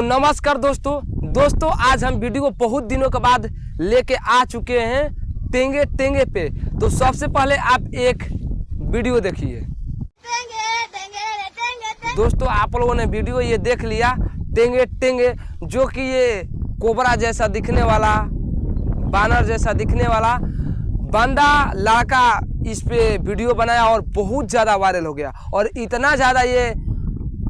तो नमस्कार दोस्तों आज हम वीडियो को बहुत दिनों के बाद लेके आ चुके हैं टेंगे टेंगे पे। तो सबसे पहले आप एक वीडियो देखिए। दोस्तों आप लोगों ने वीडियो ये देख लिया टेंगे टेंगे, जो कि ये कोबरा जैसा दिखने वाला, बानर जैसा दिखने वाला बंदा लड़का इस पे वीडियो बनाया और बहुत ज़्यादा वायरल हो गया। और इतना ज़्यादा ये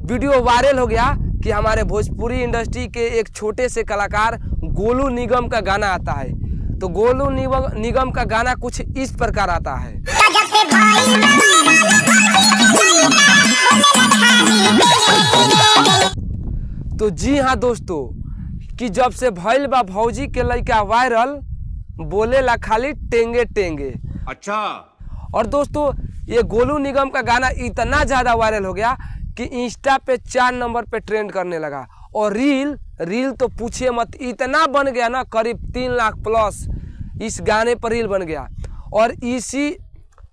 वीडियो वायरल हो गया कि हमारे भोजपुरी इंडस्ट्री के एक छोटे से कलाकार गोलू निगम का गाना आता है। तो गोलू निगम का गाना कुछ इस प्रकार आता है। तो जी हाँ दोस्तों, कि जब से भइल बा भौजी के लइका वायरल, बोले ला खाली टेंगे टेंगे। अच्छा। और दोस्तों ये गोलू निगम का गाना इतना ज़्यादा वायरल हो गया कि इंस्टा पे 4 नंबर पे ट्रेंड करने लगा। और रील तो पूछिए मत, इतना बन गया ना, करीब 3 लाख प्लस इस गाने पर रील बन गया। और इसी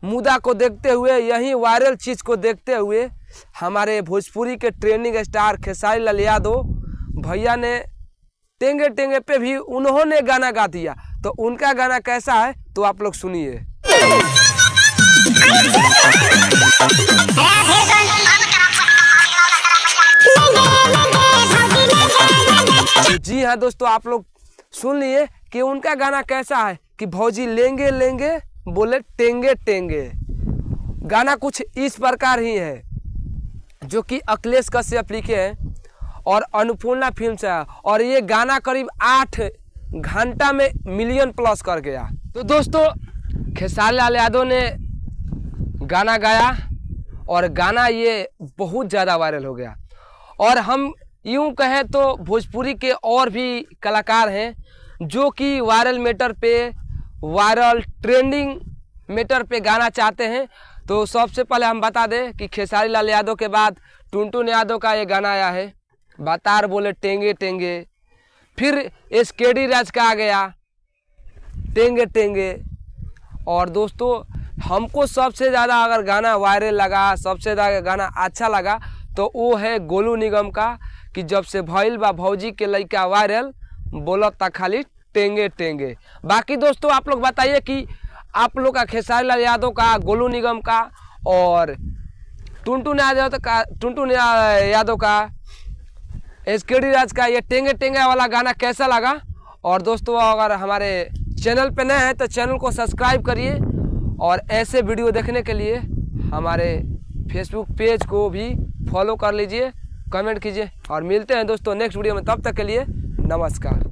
मुद्दा को देखते हुए, यही वायरल चीज़ को देखते हुए, हमारे भोजपुरी के ट्रेंडिंग स्टार खेसारी लाल यादव भैया ने टेंगे टेंगे पे भी उन्होंने गाना गा दिया। तो उनका गाना कैसा है तो आप लोग सुनिए। जी हाँ दोस्तों, आप लोग सुन लिए कि उनका गाना कैसा है कि भौजी लेंगे लेंगे बोले टेंगे टेंगे। गाना कुछ इस प्रकार ही है, जो कि अखिलेश कश्यप लिखे हैं और अन्नपूर्णा फिल्म से है। और ये गाना करीब 8 घंटा में मिलियन प्लस कर गया। तो दोस्तों खेसारी लाल यादव ने गाना गाया और गाना ये बहुत ज़्यादा वायरल हो गया। और हम यूँ कहें तो भोजपुरी के और भी कलाकार हैं जो कि वायरल मैटर पे, वायरल ट्रेंडिंग मैटर पे गाना चाहते हैं। तो सबसे पहले हम बता दें कि खेसारी लाल यादव के बाद टुनटुन यादव का ये गाना आया है, बतार बोले टेंगे टेंगे। फिर एसकेडी राज का आ गया टेंगे टेंगे। और दोस्तों हमको सबसे ज़्यादा अगर गाना वायरल लगा, सबसे ज़्यादा गाना अच्छा लगा, तो वो है गोलू निगम का कि जब से भइल बा भौजी के लइका वायरल, बोलता खाली टेंगे टेंगे। बाकी दोस्तों आप लोग बताइए कि आप लोग का खेसारी लाल यादव का, गोलू निगम का और टुनटुन यादव का, एसकेडी राज का ये टेंगे टेंगे वाला गाना कैसा लगा। और दोस्तों अगर हमारे चैनल पे नए हैं तो चैनल को सब्सक्राइब करिए और ऐसे वीडियो देखने के लिए हमारे फेसबुक पेज को भी फॉलो कर लीजिए, कमेंट कीजिए। और मिलते हैं दोस्तों नेक्स्ट वीडियो में, तब तक के लिए नमस्कार।